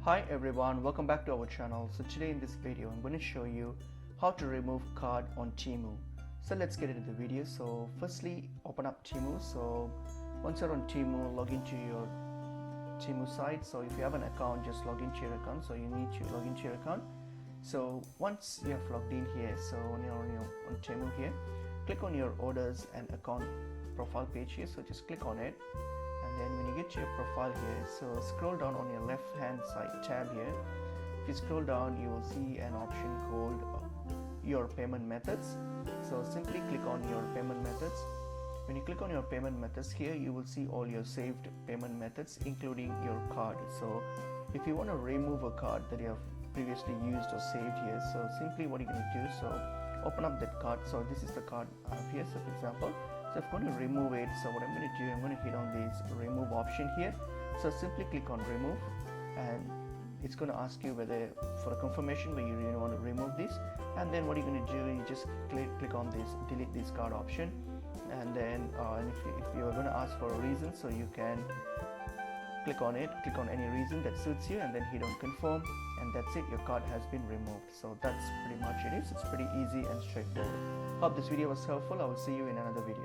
Hi everyone, welcome back to our channel. So today in this video I'm going to show you how to remove card on Temu. So let's get into the video. So firstly open up Temu. So once you're on Temu, log into your Temu site. So if you have an account, just log into your account. So you need to log into your account. So once you have logged in here, so on Temu here, click on your orders and account profile page here. So just click on it. And then when you get to your profile here, so scroll down on your left hand side tab here. If you scroll down, you will see an option called your payment methods. So simply click on your payment methods. When you click on your payment methods here, you will see all your saved payment methods including your card. So if you want to remove a card that you have previously used or saved here, so simply what you're going to do, so open up that card. So this is the card I have here. So for example, so if I'm going to remove it, so what I'm going to do, I'm going to hit on this remove option here. So simply click on remove, and it's going to ask you whether for a confirmation whether you really want to remove this. And then what you're going to do, you just click on this delete this card option, and then and if you're going to ask for a reason, so you can click on it, click on any reason that suits you, and then hit on confirm, and that's it, your card has been removed. So that's pretty much it is. It's pretty easy and straightforward. Hope this video was helpful. I will see you in another video.